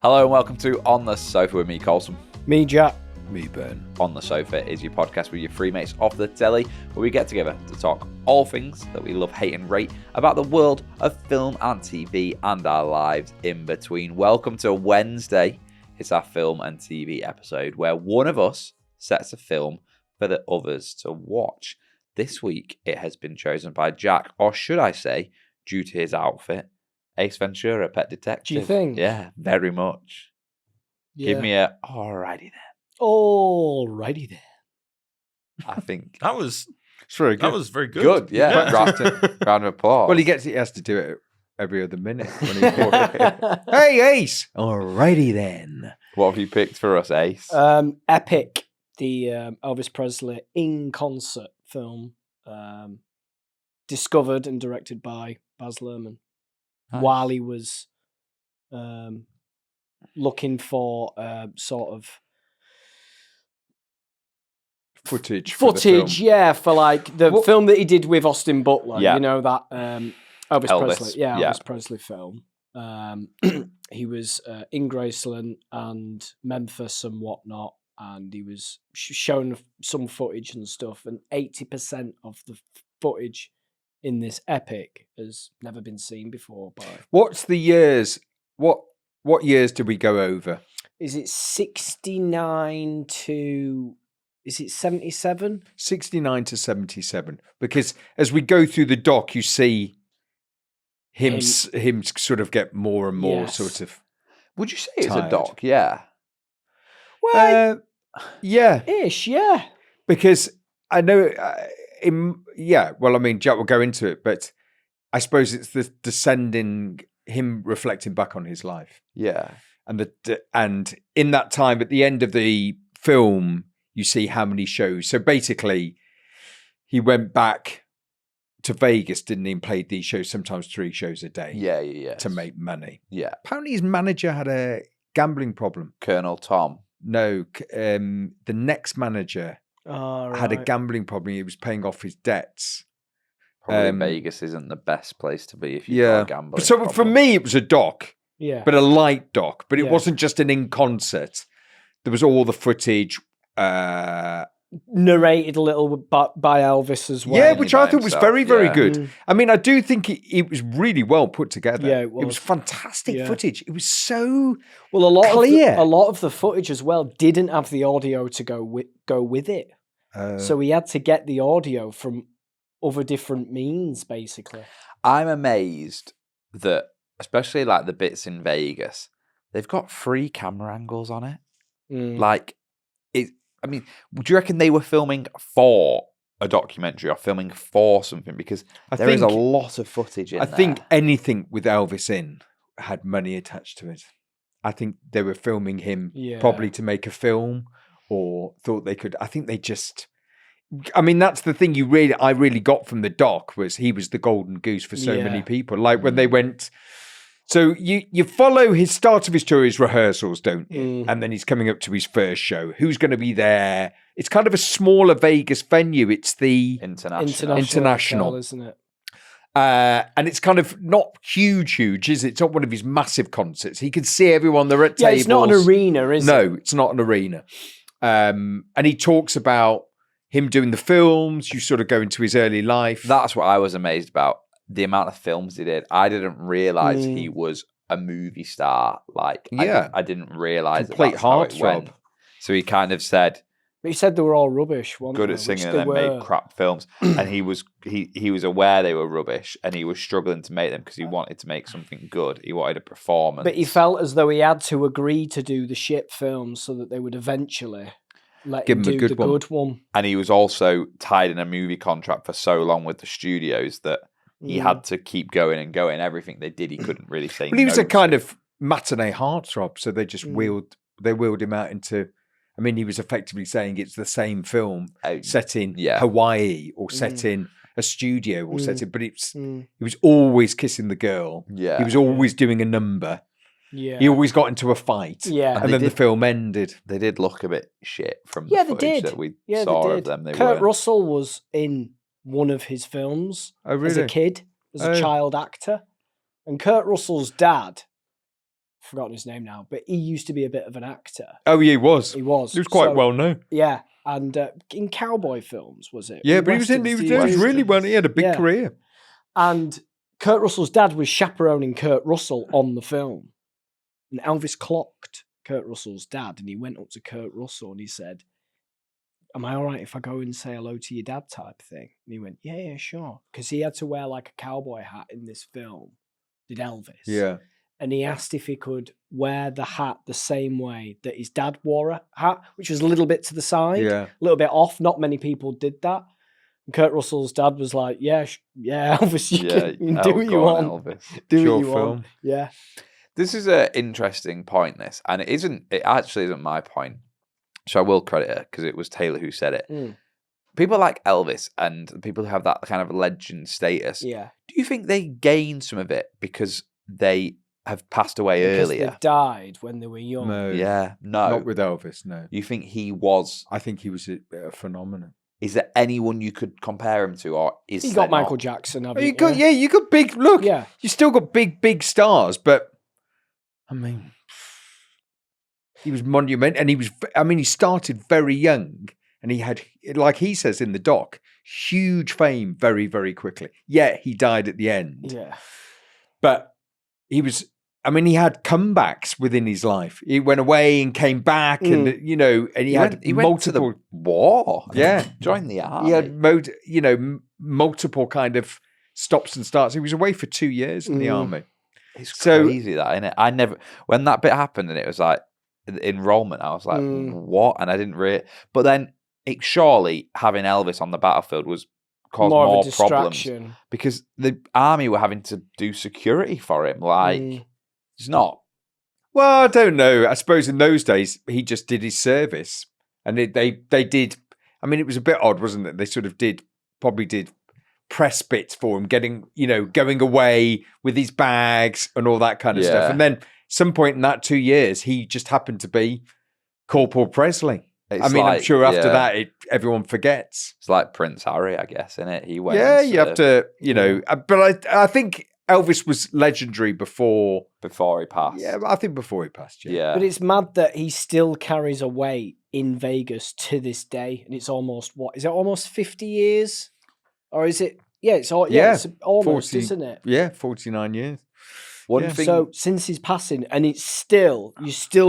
Hello and welcome to On the Sofa with me, Colson. Me, Jack. Me, Ben. On the Sofa is your podcast with your three mates off the telly, where we get together to talk all things that we love, hate and rate about the world of film and TV and our lives in between. Welcome to Wednesday. It's our film and TV episode where one of us sets a film for the others to watch. This week it has been chosen by Jack, or should I say, due to his outfit, Ace Ventura, Pet Detective. Do you think? Yeah, very much. Yeah. Give me a alrighty then. Alrighty then. I think That was It's very good. that was very good. good. Yeah, round of applause. Well, he has to do it every other minute. When he's hey, Ace! Alrighty then. What have you picked for us, Ace? Epic, the Elvis Presley in concert film, discovered and directed by Bad Luhrmann Nice. while he was looking for sort of Footage, for the footage, film. yeah, for like the What- film that he did with Austin Butler. Yeah. You know that Elvis Elvis, Presley, yeah, yeah. Elvis Presley film. He was in Graceland and Memphis and whatnot, and he was shown some footage and stuff. And 80% of the footage in this epic has never been seen before. By What's the years? What years did we go over? is it 69 to? Is it 77? 69 to 77. Because as we go through the doc, you see him sort of get more and more Yes. sort of. Would you say it's a tired. doc? Yeah. Well, Yeah, ish, yeah. because I know. Well, I mean, Jack will go into it, but I suppose it's the descending, him reflecting back on his life, Yeah. and in that time, at the end of the film, you see how many shows. So basically, he went back to Vegas, didn't he, and played these shows, sometimes 3 shows a day, Yeah. to make money. Yeah. Apparently, his manager had a gambling problem. Colonel Tom. No, the next manager Oh, had a right. gambling problem. He was paying off his debts. Probably Um, Vegas isn't the best place to be if you've Yeah. got a gambling So for problem. me, it was a doc, Yeah. but a light doc. But it Yeah. wasn't just an in concert. There was all the footage. Narrated a little by Elvis as well. Yeah, Mainly which by I thought was himself, very, very yeah. good. Mm. I mean, I do think it was really well put together. Yeah, it It was was. fantastic Yeah. footage. It was so Well, clear. a lot of the footage as well didn't have the audio to go with it, so he had to get the audio from other different means, basically. I'm amazed that, especially like the bits in Vegas, they've got 3 camera angles on it. Mm. Like, I mean, do you reckon they were filming for a documentary or filming for something? Because there is a lot of footage in I there. think anything with Elvis in had money attached to it. I think they were filming him Yeah. probably to make a film, or thought they could. I think they just. I mean, that's the thing I really got from the doc was he was the golden goose for so many Yeah. people. Like when they went. So you follow his start of his tour, his rehearsals, don't you? Mm. And then he's coming up to his first show. Who's going to be there? It's kind of a smaller Vegas venue. It's the international. International. hotel, isn't it? and it's kind of not huge, is it? It's not one of his massive concerts. He can see everyone. They're at Yeah, tables. it's not an arena, is it? No, it's not an arena. And he talks about him doing the films. You sort of go into his early life. That's what I was amazed about. The amount of films he did. I didn't realize Mm. he was a movie star. Like, Yeah. I didn't realize Complete that's how it heartthrob. went. So he kind of said, But he said they were all rubbish. Weren't good they? at singing Which and they then were. made crap films. And he was aware they were rubbish, and he was struggling to make them because he wanted to make something good. He wanted a performance. But he felt as though he had to agree to do the shit films so that they would eventually let Give him him a do good the one. good one. And he was also tied in a movie contract for so long with the studios that he had to keep going and going. Everything they did, he couldn't really say Well, he was no a kind to. of matinee heartthrob, so they just wheeled him out into. I mean, he was effectively saying it's the same film set in Hawaii or set in a studio or set in, but he was always kissing the girl. Yeah. He was always doing a number. Yeah. He always got into a fight. Yeah. And then the film ended. They did look a bit shit from Yeah, the they footage did. that we Yeah, saw they of did. them. They Kurt weren't. Russell was in one of his films Oh, as a really? kid, as a Oh. child actor. And Kurt Russell's dad forgotten his name now, but he used to be a bit of an actor. Oh, yeah, he was. He was. He was quite well known. Yeah, and in cowboy films, was it? Yeah, but he was really well. He had a big career. And Kurt Russell's dad was chaperoning Kurt Russell on the film. And Elvis clocked Kurt Russell's dad, and he went up to Kurt Russell and he said, "Am I all right if I go and say hello to your dad?" type thing. And he went, yeah, sure. Because he had to wear like a cowboy hat in this film, did Elvis. Yeah. And he asked if he could wear the hat the same way that his dad wore a hat, which was a little bit to the side, a little bit off. Not many people did that. And Kurt Russell's dad was like, yeah, Elvis, you can do what you want. Elvis. Do what you want. Yeah. This is an interesting point, this. And it actually isn't my point. So I will credit her because it was Taylor who said it. People like Elvis and people who have that kind of legend status. Yeah. Do you think they gain some of it because they have passed away earlier? They died when they were young. No. Yeah. No. Not with Elvis, no. You think he was? I think he was a phenomenon. Is there anyone you could compare him to, or is you there got Michael not? Jackson? You got big. Look, you still got big stars, but I mean, he was monumental, and he started very young, and he had, like he says in the doc, huge fame very, very quickly. Yeah, he died at the end. Yeah, but he was. I mean, he had comebacks within his life. He went away and came back, and and he went to the war. Yeah, joined the army. He had multiple kind of stops and starts. He was away for 2 years in the army. It's crazy that, isn't it? When that bit happened and it was like enrollment, I was like, what? And I didn't really. But then surely having Elvis on the battlefield was caused more problems because the army were having to do security for him. Like. It's not. Well, I don't know. I suppose in those days he just did his service, and they did. I mean, it was a bit odd, wasn't it? They sort of probably did press bits for him, going away with his bags and all that kind of stuff. And then some point in that 2 years, he just happened to be Corporal Presley. I'm sure after that, everyone forgets. It's like Prince Harry, I guess, isn't it? He went. Yeah, you have to, But I think Elvis was legendary before he passed. Yeah, I think before he passed. Yeah. But it's mad that he still carries a weight in Vegas to this day, and it's almost almost 50 years, or is it? Yeah, it's almost, 40, isn't it? Yeah, 49 years. One thing. So since his passing, and you still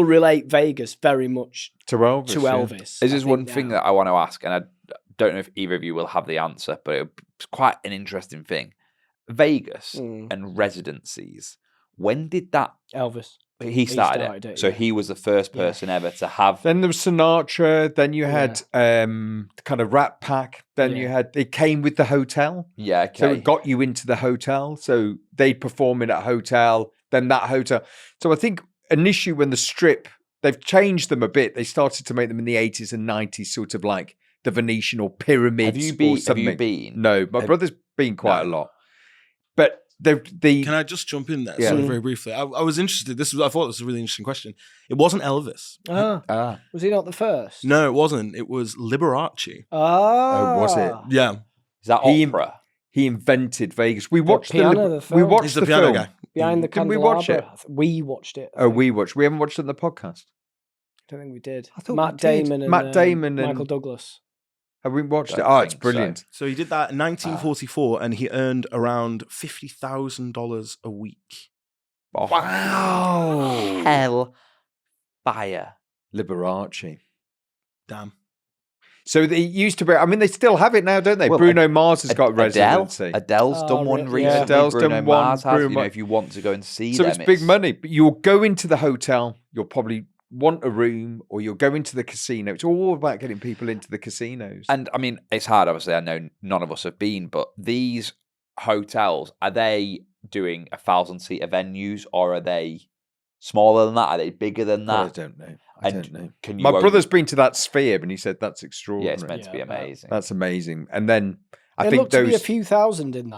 relate Vegas very much to Elvis. This is one thing that I want to ask, and I don't know if either of you will have the answer, but it's quite an interesting thing. Vegas and residencies. When did that? Elvis. He started it. So he was the first person ever to have. Then there was Sinatra. Then you had kind of Rat Pack. Then you had. It came with the hotel. Yeah. Okay. So it got you into the hotel. So they'd perform in a hotel. Then that hotel. So I think initially when the Strip, they've changed them a bit. They started to make them in the 80s and 90s, sort of like the Venetian or Pyramids. Have you been? No, my brother's been quite a lot. But Can I just jump in there? Yeah. Sorry, very briefly. I was interested. I thought this was a really interesting question. It wasn't Elvis. Was he not the first? No, it wasn't. It was Liberace. Oh, was it? Yeah. Is that opera? He invented Vegas. We watched the film. We watched He's the piano film. guy. Behind the Didn't we Candelabra. watch it? We watched it. We watched. We haven't watched it on the podcast. I don't think we did. I thought Matt Damon and Michael Douglas. Have we watched it? Oh, it's brilliant. So he did that in 1944, and he earned around $50,000 a week. Wow! Hell, fire, Liberace. Damn. So they used to be. I mean, they still have it now, don't they? Well, Bruno Mars has got residency. Adele's done one recently. Yeah. Adele's Bruno done Mars one. has. If you want to go and see so them, it's big money. But you'll go into the hotel. You'll probably want a room, or you'll go into the casino. It's all about getting people into the casinos. And I mean, it's hard. Obviously, I know none of us have been, but these hotels, are they doing 1,000-seater venues, or are they smaller than that? Are they bigger than that? Well, I don't know. I don't know. My brother's been to that Sphere, and he said that's extraordinary. Yeah, it's meant to be amazing. That's amazing. And then I it think looked to be a few thousand in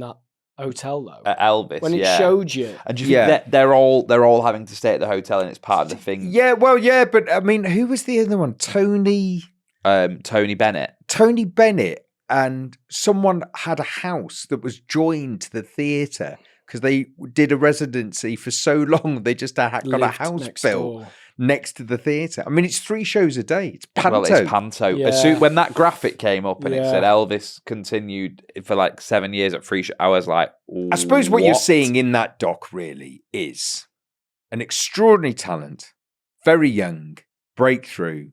that hotel though. At Elvis, when it showed you. And do you think that they're all having to stay at the hotel, and it's part of the thing? Yeah, well, yeah, but I mean, who was the other one? Tony Bennett. Tony Bennett, and someone had a house that was joined to the theatre because they did a residency for so long. They just got a house built next to the theatre. I mean, it's 3 shows a day. It's panto. Well, it's panto. Yeah. When that graphic came up and it said Elvis continued for like 7 years at 3 shows, I was like, I suppose what you're seeing in that doc really is an extraordinary talent, very young, breakthrough,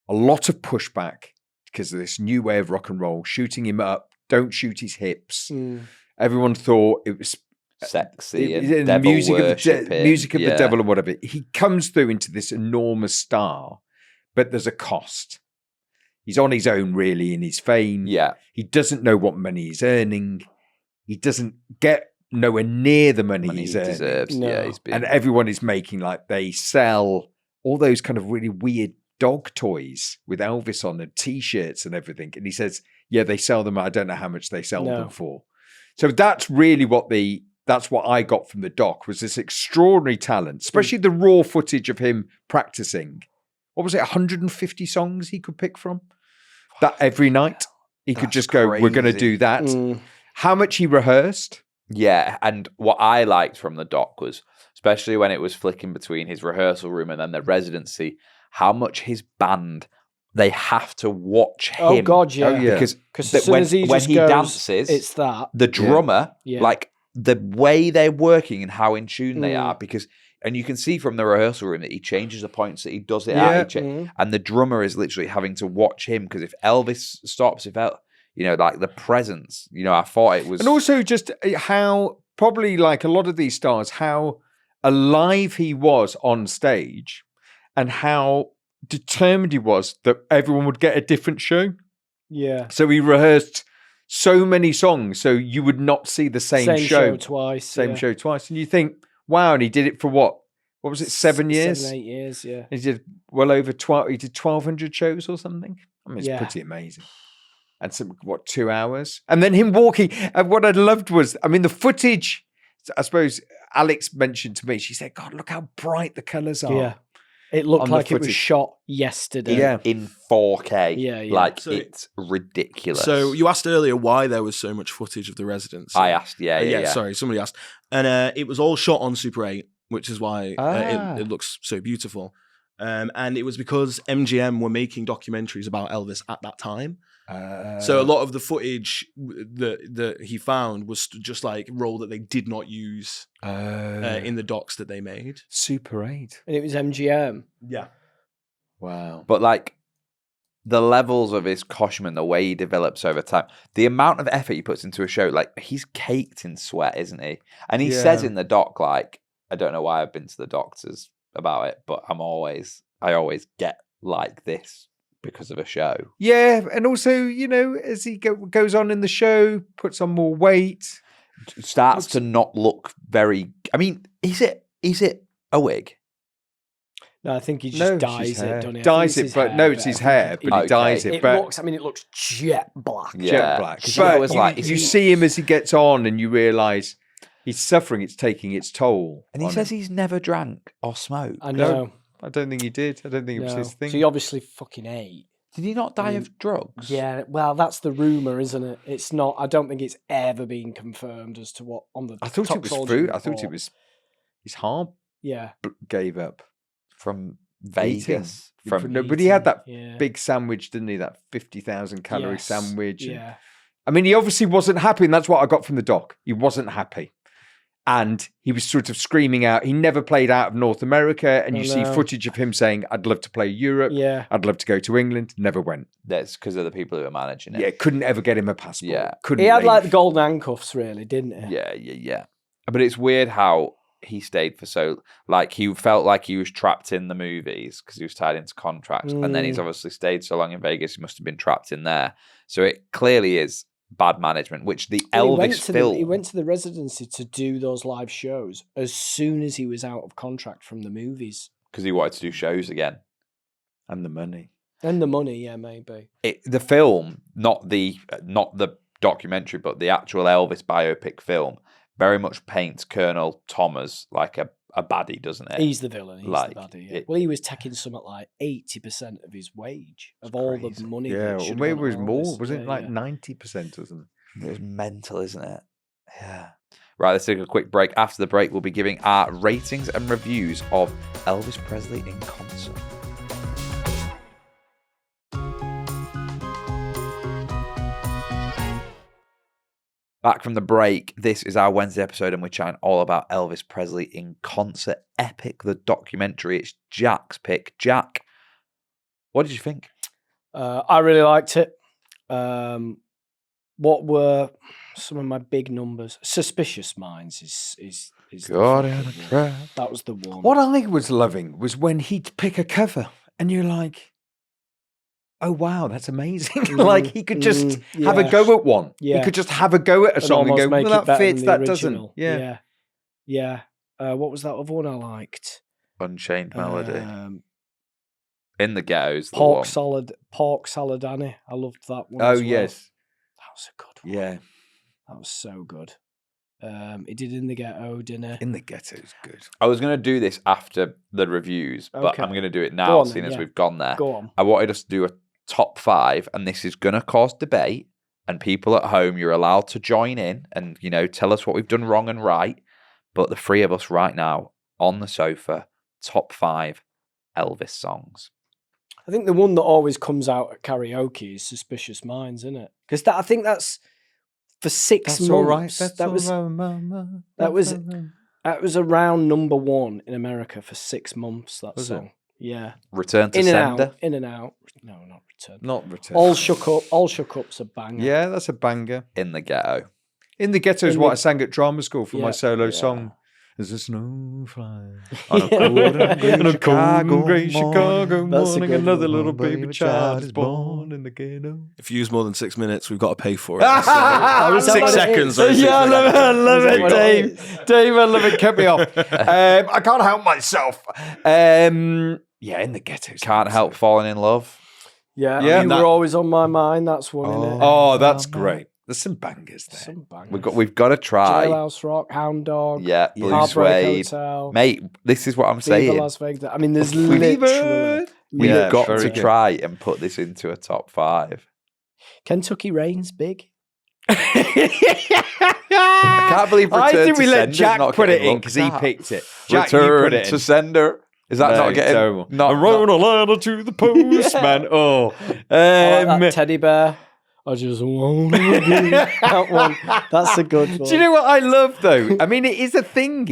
a lot of pushback because of this new way of rock and roll, shooting him up, don't shoot his hips. Everyone thought it was sexy and devil music of the devil and whatever. He comes through into this enormous star, but there's a cost. He's on his own really in his fame. Yeah. He doesn't know what money he's earning. He doesn't get nowhere near the money he's earning. Deserves. No. Yeah, And everyone is making like they sell all those kind of really weird dog toys with Elvis on and T-shirts and everything. And he says, yeah, they sell them. I don't know how much they sell them for. So that's really that's what I got from the doc was this extraordinary talent, especially the raw footage of him practicing. What was it? 150 songs he could pick from that every night. He could just go, we're going to do that. How much he rehearsed. Yeah. And what I liked from the doc was, especially when it was flicking between his rehearsal room and then the residency, how much his band, they have to watch him. Oh, God, yeah. Because as soon as he goes, dances, it's that. The drummer, like the way they're working and how in tune they are, and you can see from the rehearsal room that he changes the points that he does it at. And the drummer is literally having to watch him because if Elvis stops, like the presence, I thought it was. And also just how, probably like a lot of these stars, how alive he was on stage and how determined he was that everyone would get a different show. Yeah. So he rehearsed so many songs so you would not see the same show twice. Same show twice. And you think, wow, and he did it for what? What was it, 7 years? 7, 8 years, yeah. He did well over 12, he did 1,200 shows or something. I mean, it's pretty amazing. And 2 hours? And then him walking. And what I loved was, I mean, the footage, I suppose Alex mentioned to me, she said, God, look how bright the colours are. Yeah. It looked like it was shot yesterday. Yeah. In 4K. Yeah. Like, it's ridiculous. So you asked earlier why there was so much footage of the residency. I asked, yeah. Sorry, somebody asked. And it was all shot on Super 8, which is why it looks so beautiful. And it was because MGM were making documentaries about Elvis at that time. So a lot of the footage that he found was just like roll that they did not use in the docs that they made. Super 8. And it was MGM. Yeah. Wow. But like the levels of his costume and the way he develops over time, the amount of effort he puts into a show, like he's caked in sweat, isn't he? And he says in the doc, like, I don't know why I've been to the doctors about it, but I always get like this because of a show. Yeah, and also, as he goes on in the show, puts on more weight, starts to not look very. I mean, is it a wig? No, I think he just dyes it, doesn't he? Dyes it, but no, it's his hair, but he dyes it. But it looks jet black. Yeah. Jet black. But you see him as he gets on, and you realise he's suffering. It's taking its toll. And he says he's never drank or smoked. I know. No, I don't think he did. I don't think it was his thing. So he obviously fucking ate. Did he not die of drugs? Yeah, well, that's the rumour, isn't it? It's not. I don't think it's ever been confirmed as to what on the. I thought it was fruit. I thought it was his heart. Yeah, gave up from Vegas. But he had that big sandwich, didn't he? That 50,000 calorie sandwich. Yeah. I mean, he obviously wasn't happy, and that's what I got from the doc. He wasn't happy. And he was sort of screaming out. He never played out of North America. And you see footage of him saying, I'd love to play Europe. Yeah. I'd love to go to England. Never went. That's because of the people who were managing it. Yeah, couldn't ever get him a passport. Yeah. Couldn't he had leave. like the golden handcuffs, really, didn't he? Yeah. But it's weird how he stayed for so... Like, he felt like he was trapped in the movies because he was tied into contracts. And then he's obviously stayed so long in Vegas, he must have been trapped in there. So it clearly is bad management, which the Elvis film... He went to the residency to do those live shows as soon as he was out of contract from the movies. Because he wanted to do shows again. And the money. And the money, yeah, maybe. The film, not the documentary, but the actual Elvis biopic film, very much paints Colonel Tom as like a baddie, doesn't it? He's the villain. He's the baddie. Yeah. Well, he was taking something like 80% of his wage of all the money. Yeah, or maybe it was more. Was it like 90% or something? It was mental, isn't it? Yeah. Right, let's take a quick break. After the break, we'll be giving our ratings and reviews of Elvis Presley in concert. Back from the break, this is our Wednesday episode and we're chatting all about Elvis Presley in concert. Epic, the documentary. It's Jack's pick. Jack, what did you think? I really liked it. What were some of my big numbers? Suspicious Minds is God in a trap. That was the one. What I was loving was when he'd pick a cover and you're like, oh, wow, that's amazing. Like he could just have a go at one. Yeah. He could just have a go at a song and go, well, that fits, that original. doesn't. Yeah. What was that other one I liked? Unchained Melody. In the Ghettos. Pork Salad Annie. I loved that one. Oh, as well. yes. That was a good one. Yeah. That was so good. He did In the Ghetto, didn't he? In the Ghetto's good. I was going to do this after the reviews, but Okay. I'm going to do it Go now, on seeing then, as yeah. we've gone there. Go on. I wanted us to do a top 5, and this is going to cause debate, and people at home, you're allowed to join in and, tell us what we've done wrong and right. But the 3 of us right now on the sofa, top 5 Elvis songs. I think the one that always comes out at karaoke is Suspicious Minds, isn't it? Because I think that's for 6 months. All right. That was around number 1 in America for 6 months. That Was song. it? Yeah. Return to In and Sender. out. In and out. No, not Return. Not Return. All Shook Up's a banger. Yeah, that's a banger. In the Ghetto. In the Ghetto is In what the- I sang at drama school for my Yeah. solo song. There's a snow flying on a Yeah. cold and grey On a Chicago, grey Chicago That's a morning. good Another one. little baby child is born in the ghetto. If you use more than 6 minutes, we've got to pay for it. Is that what 6 it seconds. is? or Yeah, I 6 love it, I love Is that it, what it Dave. is? Dave, I love it. Cut me off. I can't help myself. Yeah, in the Ghetto. Can't help falling in love. Yeah, Yeah, you that- were always on my mind. That's one in it. Oh, that's great. There's some bangers there. Some bangers. We've got to try. Jailhouse Rock, Hound Dog, Yeah, Blue Heartbreak Suede. Hotel, Mate, this is what I'm Viva saying. Las Vegas. I mean, there's We've literally We've got very to good. try and put this into a top 5. Kentucky Rain's big. I can't believe I Return think to we let Sender's Jack not put it getting in because he looked at. picked it. Jack, you Return put it to in. Sender. Is that No, not getting terrible. not, I wrote a letter to the postman. Oh, I like that Teddy Bear. I just want to be that one. That's a good one. do you know what I love though? I mean, it is a thing.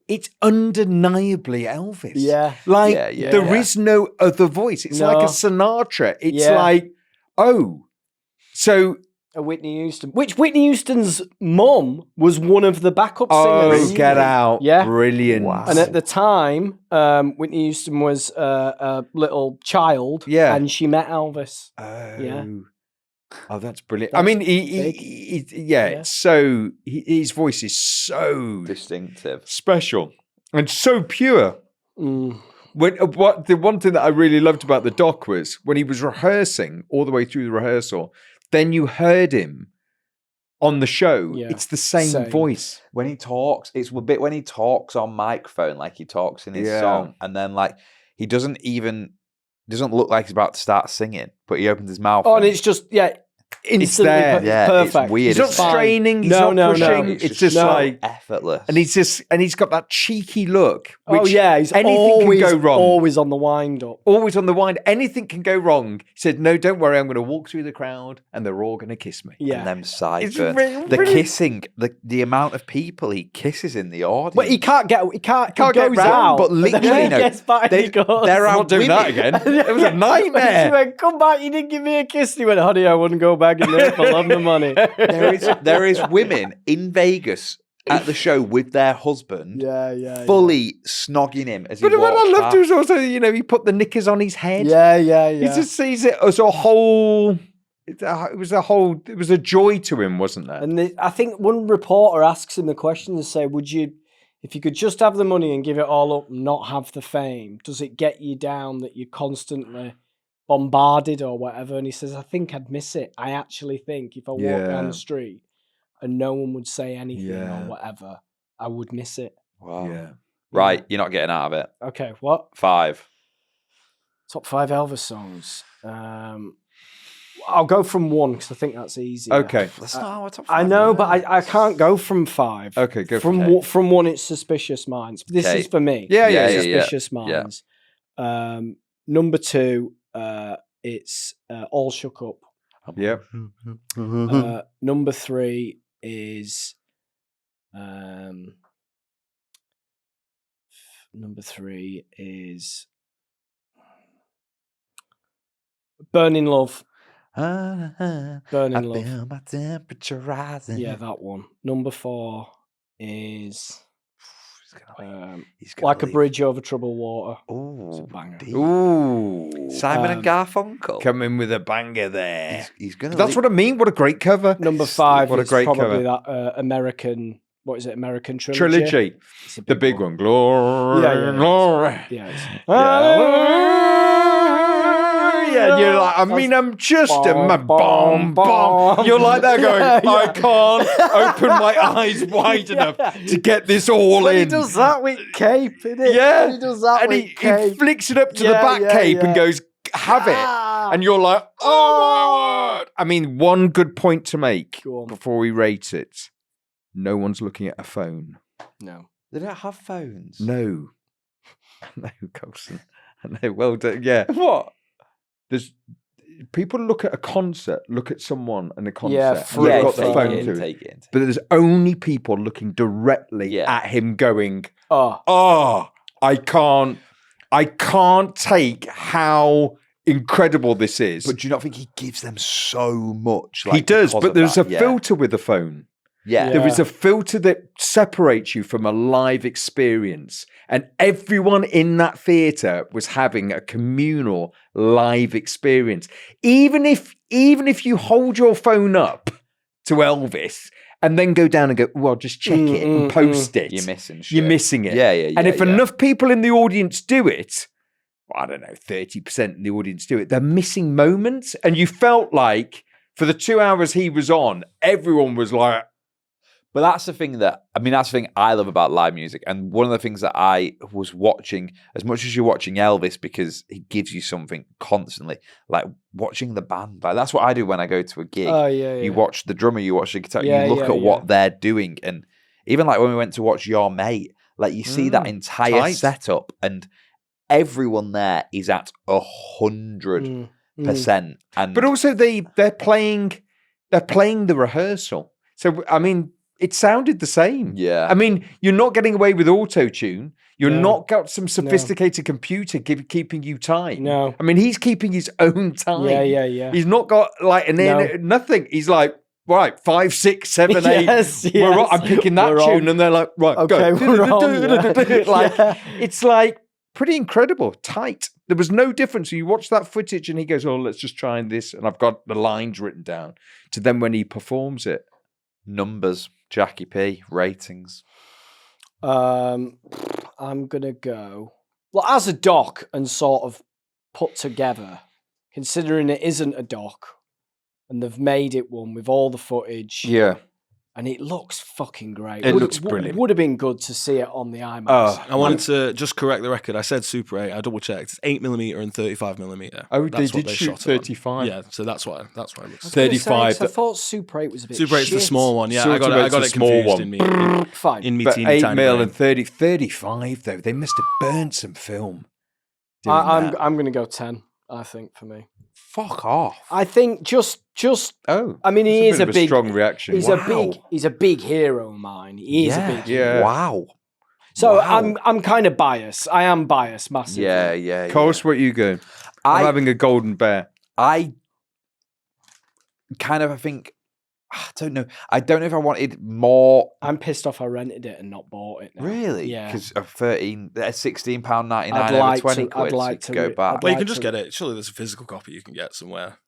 It's undeniably Elvis. Yeah. Like Yeah. there is no other voice. It's like No. a Sinatra. It's Yeah. like, oh, so A Whitney Houston. Which Whitney Houston's mum was one of the backup oh, singers. get out, Yeah. brilliant. Wow. And at the time, Whitney Houston was a little child. Yeah. And she met Elvis. Oh. Yeah. Oh, that's brilliant. I That's mean, Yeah. it's so his voice is so distinctive. special and so pure. Mm. When the one thing that I really loved about the doc was when he was rehearsing all the way through the rehearsal, then you heard him on the show. Yeah. It's the same voice. When he talks, it's a bit when he talks on microphone, like he talks in his Yeah. song, and then like he doesn't look like he's about to start singing, but he opens his mouth. Oh, and it's just, instantly there. Yeah, it's perfect. weird, He's not isn't it? straining. He's No, not no, pushing. no. It's just no. like, effortless. and he's got that cheeky look. Which Oh, yeah. He's anything always, can go wrong. always on the wind up. Always on the wind. Anything can go wrong. He said, "No, don't worry. I'm going to walk through the crowd, and they're all going to kiss me." Yeah. And them sideburns. really- The really- kissing, the amount of people he kisses in the audience. But he can't get Can't he get goes round, out. but then literally, when he no, gets back, they- he goes, they're I'm out not doing that women. again. It was a She nightmare. went, "Come back, you didn't give me a kiss." He went, "Honey, I wouldn't go back in there if I love the money." there is women in Vegas at the show with their husband, Yeah. fully snogging him as he But what walks I loved past. was also, he put the knickers on his head. Yeah. He just sees it as a whole. It was a joy to him, wasn't there? And I think one reporter asks him the question and say, "Would you, if you could just have the money and give it all up and not have the fame, does it get you down that you're constantly bombarded or whatever?" And he says, "I think I'd miss it. I actually think if I walked down Yeah. the street and no one would say anything Yeah. or whatever, I would miss it." Wow. Yeah. Right, you're not getting out of it. Okay, what? 5. Top 5 Elvis songs. I'll go from 1 because I think that's easy. Okay. That's not how our top 5 I know, but works. I can't go from 5. Okay, go from for it. from 1. It's Suspicious Minds. This is for me. Yeah. Suspicious Minds. Number 2, it's All Shook Up. Yep. Number 3 is Burning Love. Burning Love. Feel my temperature rising. Yeah, that one. Number 4 is He's gonna Like leave. a Bridge Over Troubled Water. Ooh, It's a banger. deep. Ooh. Simon and Garfunkel. Come in with a banger there. He's gonna. That's what I mean. What a great cover. Number 5 What a is great probably cover. that American. What is it? American Trilogy. Trilogy. It's a The big one. Glory. Yeah. Glory. Yeah. It's, Yeah, you're like, I mean, I'm just a bomb. You're like that going, I can't open my eyes wide enough to get this all when in. he does that with cape, innit? Yeah. When he does that And with he cape. flicks it up to the back cape and goes, have it. And you're like, oh my word. I mean, one good point to make Go on. before we rate it. No one's looking at a phone. No. They don't have phones. No. No, Colson. No, well done. Yeah. What? There's people look at a concert, look at someone and a concert. Yeah, and free they've got take the phone it to it. Take it. But there's only people looking directly at him going, Oh, I can't take how incredible this is. But do you not think he gives them so much? He does, because but of there's that? a filter with the phone. Yeah. There is a filter that separates you from a live experience. And everyone in that theatre was having a communal live experience. Even if you hold your phone up to Elvis and then go down and go, well, just check it and post it. You're missing shit. You're missing it. Yeah. And if enough people in the audience do it, I don't know, 30% in the audience do it, they're missing moments. And you felt like for the 2 hours he was on, everyone was like, But that's the thing that's the thing I love about live music. And one of the things that I was watching, as much as you're watching Elvis, because he gives you something constantly, like watching the band. Like that's what I do when I go to a gig. Oh, yeah. You watch the drummer, you watch the guitar, Yeah, you look yeah, at what they're doing. And even like when we went to watch Your Mate, like you see that entire setup and everyone there is at 100%. And but also they're playing the rehearsal. So I mean, it sounded the same. Yeah. I mean, you're not getting away with auto-tune. You're not got some sophisticated computer keeping you time. No. I mean, he's keeping his own time. Yeah. He's not got like nothing. He's like, right, 5, 6, 7, 8. Yes, We're on. yes. I'm picking that We're tune, on. and they're like, right, Okay, go. we're on, Like yeah. it's like pretty incredible, tight. There was no difference. You watch that footage, and he goes, "Oh, let's just try this," and I've got the lines written down. To then when he performs it, numbers, Jackie P, ratings. I'm gonna go. Well, as a doc and sort of put together, considering it isn't a doc, and they've made it one with all the footage. yeah. And it looks fucking great. It looks brilliant. Would have been good to see it on the IMAX. I wanted to just correct the record. I said Super 8. I double checked. It's 8mm and 35mm. Oh, That's they what did shoot shot it on. 35. Yeah, so that's why it looks. I was gonna say, 35. 'cause I thought Super 8 was a bit Super 8's the shit. small one. Yeah, Super I got 8's it the small confused one. in me. Fine. In me But teeny 8 tiny mil brain. and 35 though, they must have burnt some film. doing I'm that. going to go 10, I think, for me. Fuck off. I think just Oh, I mean, he that's is a bit of big strong reaction. He's a big hero of mine. He is a big hero. Wow. So Wow. I'm kind of biased. I am biased massively. Yeah. Coles, where you go? I'm having a golden bear. I kind of, I think, I don't know. I don't know if I wanted more. I'm pissed off I rented it and not bought it now. Really? Yeah. Because of £16.99 I'd over like 20 to- quid I'd like to to go re- back. I'd Well, you like can just to- get it. Surely there's a physical copy you can get somewhere.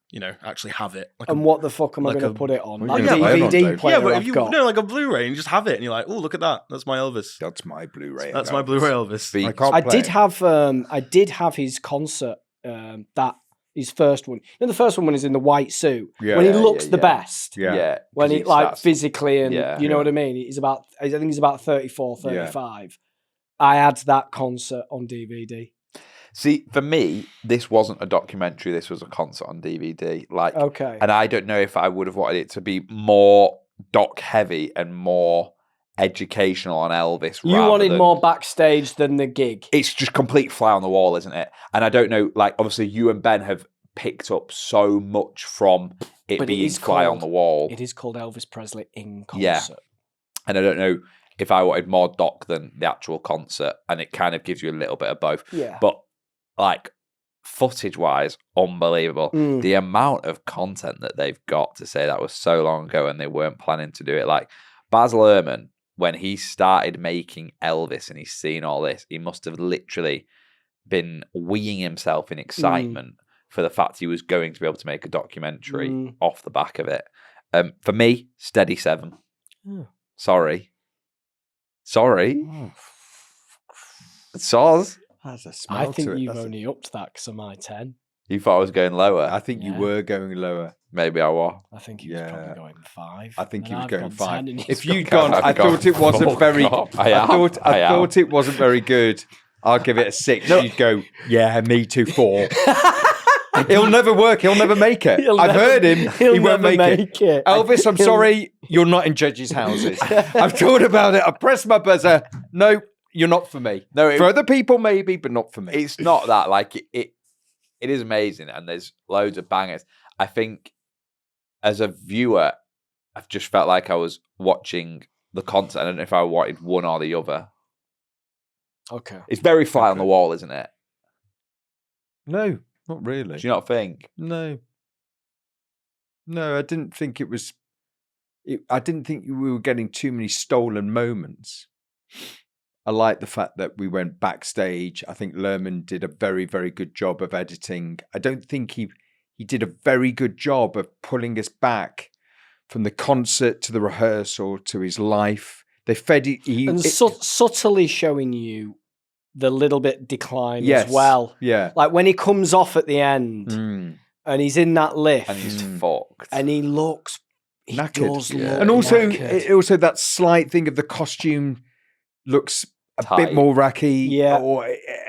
Actually have it. Like And what the fuck am I like going to a- put it on? Well, That you're gonna play it on, DVD Dave. player yeah, but if I've you got. like a Blu-ray and you just have it and you're like, oh, look at that. That's my Elvis. That's my Blu-ray. That's my Blu-ray Elvis. Be- I can't I play did it. have his concert, his first one. You know, the first one when he's in the white suit, Yeah, when he yeah, looks yeah, the yeah. best. Yeah. When 'cause he like starts- physically and Yeah. you know Yeah. what I mean. I think he's about 34, 35. I had that concert on DVD. See, for me, this wasn't a documentary. This was a concert on DVD. Like, okay. And I don't know if I would have wanted it to be more doc heavy and more educational on Elvis. You wanted more backstage than the gig. It's just complete fly on the wall, isn't it? And I don't know, like, obviously you and Ben have picked up so much from it being fly on the wall. It is called Elvis Presley in concert. Yeah. And I don't know if I wanted more doc than the actual concert, and it kind of gives you a little bit of both. Yeah. But, like, footage-wise, unbelievable. The amount of content that they've got to say that was so long ago and they weren't planning to do it. Like, Bad Luhrmann, when he started making Elvis and he's seen all this, he must have literally been weeing himself in excitement for the fact he was going to be able to make a documentary off the back of it. For me, steady 7. Sorry. Oh. Soz. Has a smell I think to it. you've only upped that because of my 10. You thought I was going lower? I think you were going lower. Maybe I was. I think he was probably going 5. I think he was I've going gone 5. 10 If you'd gone, I thought it wasn't very. I thought it wasn't very good. I'll give it a 6. You'd go, yeah, me too, 4. He'll never work. He'll never make it. I've heard him. He won't make it. Elvis, I'm sorry. You're not in judges' houses. I've thought about it. I pressed my buzzer. No, you're not for me. No, for other people maybe, but not for me. It's not that. Like it is amazing, and there's loads of bangers. I think as a viewer, I've just felt like I was watching the concert. I don't know if I wanted one or the other. Okay. It's very fly on the wall, isn't it? No, not really. Do you not think? No, I didn't think it was. I didn't think we were getting too many stolen moments. I like the fact that we went backstage. I think Luhrmann did a very, very good job of editing. I don't think he did a very good job of pulling us back from the concert to the rehearsal to his life. They fed subtly showing you the little bit decline as well. Yeah. Like when he comes off at the end and he's in that lift. And he's fucked. And he looks knackered. Look and also, knackered. That slight thing of the costume looks a bit more racky.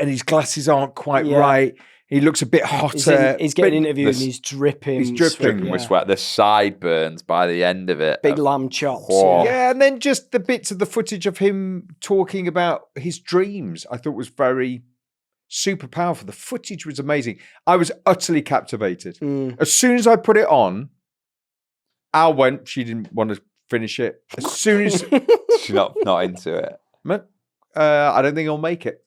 And his glasses aren't quite right. He looks a bit hotter. He's getting interviewed and he's dripping. He's dripping with sweat. The sideburns by the end of it. Big lamb chops. Yeah, and then just the bits of the footage of him talking about his dreams, I thought was very super powerful. The footage was amazing. I was utterly captivated. As soon as I put it on, Al went. She didn't want to finish it. As soon as she's not into it. I don't think he'll make it.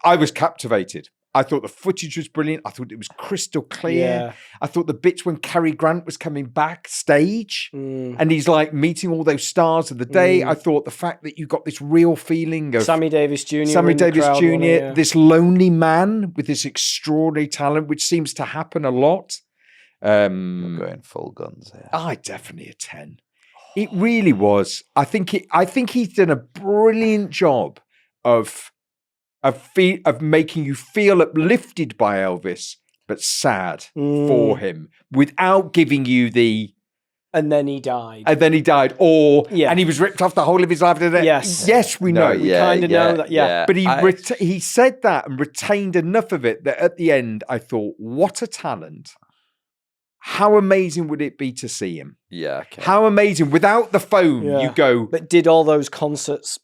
I was captivated. I thought the footage was brilliant. I thought it was crystal clear. Yeah. I thought the bits when Cary Grant was coming backstage and he's like meeting all those stars of the day. I thought the fact that you got this real feeling of Sammy Davis Jr. This lonely man with this extraordinary talent, which seems to happen a lot. I'm going full guns here. Definitely a 10. It really was. I think he's done a brilliant job of making you feel uplifted by Elvis, but sad for him, without giving you the. And then he died. And he was ripped off the whole of his life. Yes, we know. We kind of know that. Yeah. But he said that and retained enough of it that at the end, I thought, what a talent. How amazing would it be to see him? Yeah. Okay. How amazing. Without the phone, you go. But did all those concerts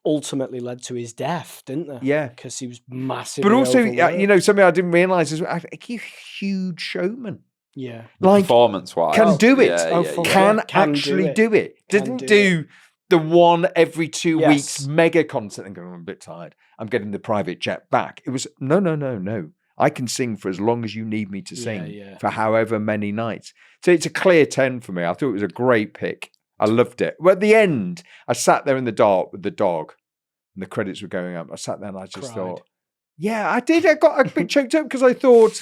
ultimately led to his death, didn't they? Yeah. Because he was massively But also, overworked. something I didn't realise is a huge showman. Yeah. Like, performance-wise. can do it. Can actually do it. Didn't do the one every 2 weeks mega concert and go, I'm a bit tired. I'm getting the private jet back. It was, no. I can sing for as long as you need me to sing for however many nights. So it's a clear 10 for me. I thought it was a great pick. I loved it. Well, at the end, I sat there in the dark with the dog and the credits were going up. I sat there and I just thought, I did. I got a bit choked up because I thought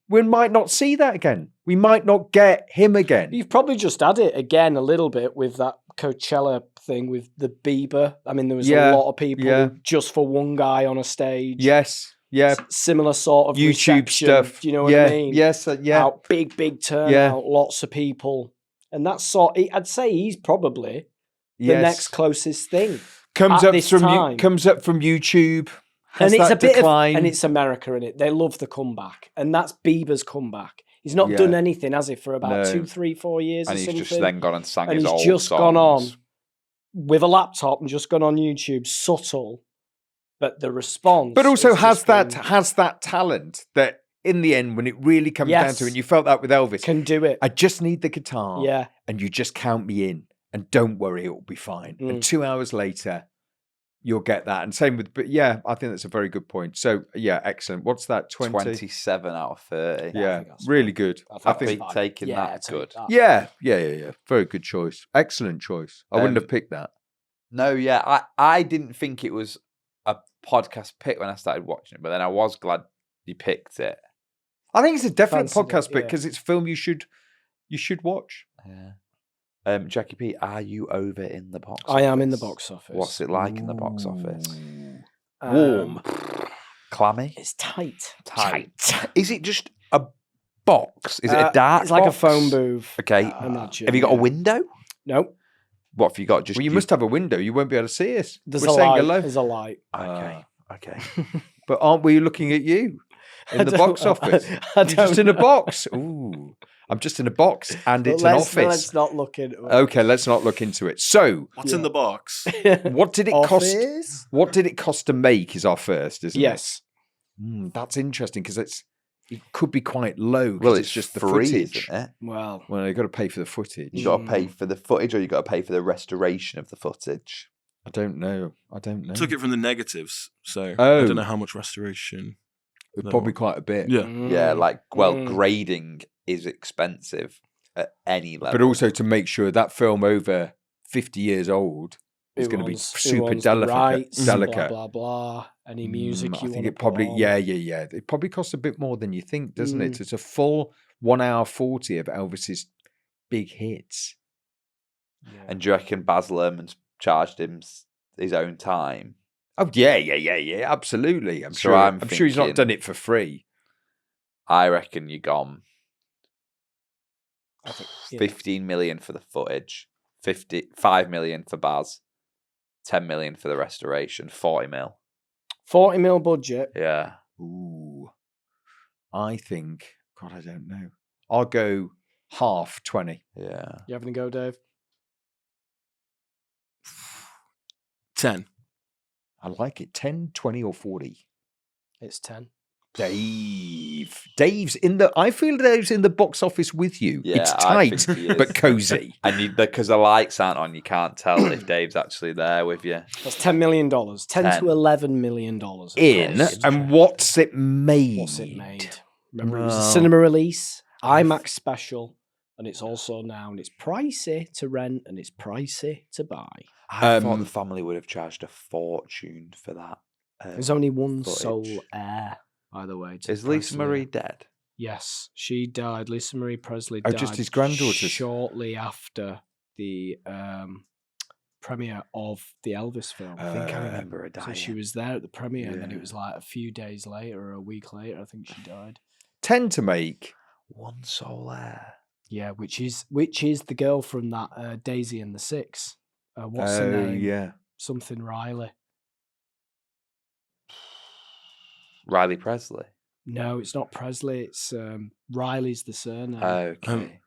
we might not see that again. We might not get him again. You've probably just had it again a little bit with that Coachella thing with the Bieber. I mean, there was a lot of people just for one guy on a stage. Yes. Yeah, similar sort of YouTube reception, stuff. Do you know what I mean? Yes, Out, big turnout, lots of people, and that's I'd say he's probably the next closest thing. comes at up this from time. comes up from YouTube. Has And it's that a bit decline. and it's America in it. They love the comeback, and that's Bieber's comeback. He's not done anything, has he, for about 2, 3, 4 years and or he's something? just then gone and sang and his he's old just songs. gone on with a laptop and just gone on YouTube, subtle, but the response. But also has that talent that in the end, when it really comes down to it, and you felt that with Elvis, can do it. I just need the guitar, Yeah, and you just count me in, and don't worry, it will be fine. And 2 hours later, you'll get that. And same with, but yeah, I think that's a very good point. So yeah, excellent. What's that? 27 out of 30. Yeah, really good. I think taking that good. Yeah. Very good choice. Excellent choice. I wouldn't have picked that. No, yeah, I didn't think it was a podcast pick when I started watching it, but then I was glad you picked it. I think it's a definite Fancied podcast it, pick because it's a film you should watch. Yeah. Jackie P, are you over in the box office? I am in the box office. What's it like in the box office? Warm. Clammy? It's tight. Is it just a box? Is it a dark It's like box? a phone booth. Okay. Imagine. Have you got a window? Nope. What have you got? Just Well, you must have a window. You won't be able to see us. There's We're a saying light. hello. There's a light. Okay. But aren't we looking at you in the box office? You're just in a box. Ooh. I'm just in a box and But it's an office. Let's not look into it. Okay, let's not look into it. So, What's in the box? what did it cost? What did it cost to make? Is our first, isn't Yes. it? That's interesting because it could be quite low. Well, it's just the free, footage. isn't it? Well, Well, you've got to pay for the footage. You got to pay for the footage, or you got to pay for the restoration of the footage. I don't know. Took it from the negatives, so Oh. I don't know how much restoration. Probably quite a bit. Yeah. Yeah, like grading is expensive at any level. But also to make sure that film over 50 years old is going to be super delicate. Blah blah blah. Any music I think it probably It probably costs a bit more than you think, doesn't it? It's a full 1 hour 40 of Elvis's big hits. Yeah. And do you reckon Baz Luhrmann's charged him his own time? Oh yeah, absolutely. I'm So sure. I'm I'm sure he's not thinking- done it for free. I reckon you gone I think, 15 million for the footage, 5 million for Baz, 10 million for the restoration, 40 mil. 40 mil budget. Yeah. Ooh, I think. God, I don't know. I'll go half 20. Yeah. You having a go, Dave? 10. I like it. 10, 20, or 40. It's 10. Dave's in the. I feel Dave's in the box office with you. Yeah, It's I tight think he is. but cozy. And because the lights aren't on, you can't tell if Dave's actually there with you. That's $10 million. 10 10. to $11 million. In and what's it made? What's it made? Remember, it was a cinema release, IMAX special, and it's also now, and it's pricey to rent and it's pricey to buy. I thought the family would have charged a fortune for that. There's only one footage. sole heir, by the way. Is Lisa Marie dead? Yes, she died. Lisa Marie Presley Oh, died just his granddaughter. shortly after the premiere of the Elvis film. I think I remember her dying. So she was there at the premiere, and then it was like a few days later or a week later, I think she died. 10 to make. One sole heir. Yeah, which is the girl from that Daisy and the Six. What's her name? Yeah. Something Riley. Riley Presley. No, it's not Presley. It's Riley's the surname. Okay.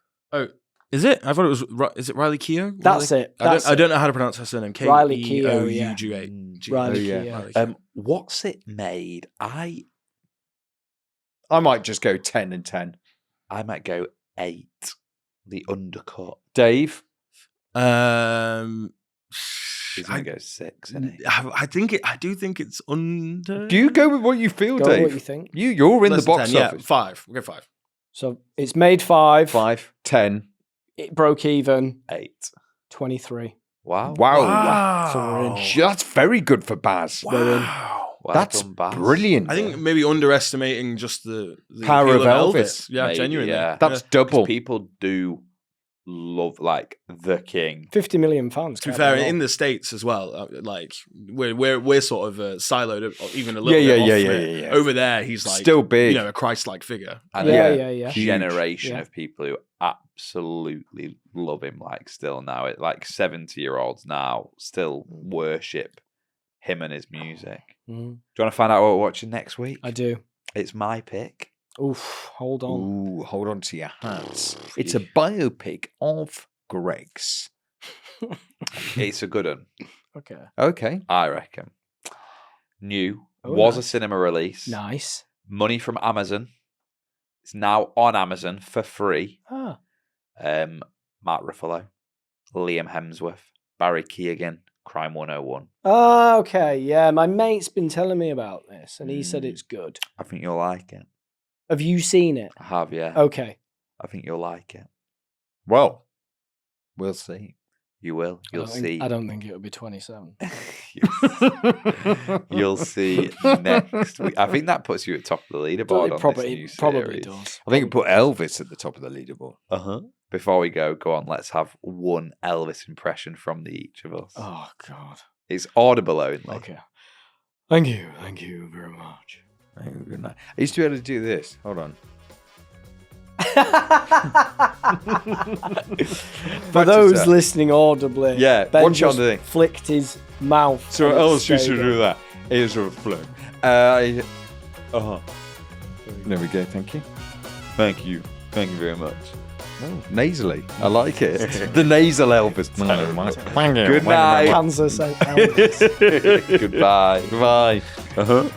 Is it? I thought it was. Is it Riley Keough? That's it. I don't know how to pronounce her surname. Riley Keough, yeah. Keough. Riley yeah. Keough. What's it made? I might just go 10 and 10. I might go 8. The undercut. Dave? He's gonna go 6, isn't he? I do think it's under. Do you go with what you feel, Go Dave? what you think. You're in Less the than box 10, office. Yeah, 5. We'll go 5. So it's made 5. 5, 10. It broke even 8. 23. Wow. Wow. So we're in. That's very good for Baz. Wow. Well That's done, Baz. brilliant. I think maybe underestimating just the Power appeal of Elvis. Yeah, Maybe, genuinely. yeah. That's double. People do love like the king. 50 million fans. To be fair, in the States as well, like we're sort of siloed even a little bit. Yeah. Over there, he's like still big, a Christ-like figure. And yeah. Generation of people who absolutely love him. Like still now, it like 70-year-olds now still worship him and his music. Do you want to find out what we're watching next week? I do. It's my pick. Oof, hold on. Ooh, hold on to your hats. It's a biopic of Greg's. It's a good one. Okay. I reckon. New. Was a cinema release. Nice. Money from Amazon. It's now on Amazon for free. Ah. Mark Ruffalo, Liam Hemsworth, Barry Keoghan, Crime 101. Oh, okay. Yeah, my mate's been telling me about this, and he said it's good. I think you'll like it. Have you seen it? I have, yeah. Okay. I think you'll like it. Well, we'll see. You will. You'll see. I don't think it'll be 27. You'll see next week. I think that puts you at top of the leaderboard on this new probably series. does. I think it put Elvis at the top of the leaderboard. Before we go on, let's have one Elvis impression from each of us. Oh, God. It's audible only. Okay. Thank you. Thank you very much. Good night. I used to be able to do this. Hold on. For those listening audibly, Ben watch just on the thing. flicked his mouth. So Elvis used to do that. Here's a flow. There we go. Thank you. Thank you. Thank you very much. Oh, nasally. I like it. The nasal Elvis. Good night. Kansas Elvis. Goodbye. Bye. Uh-huh.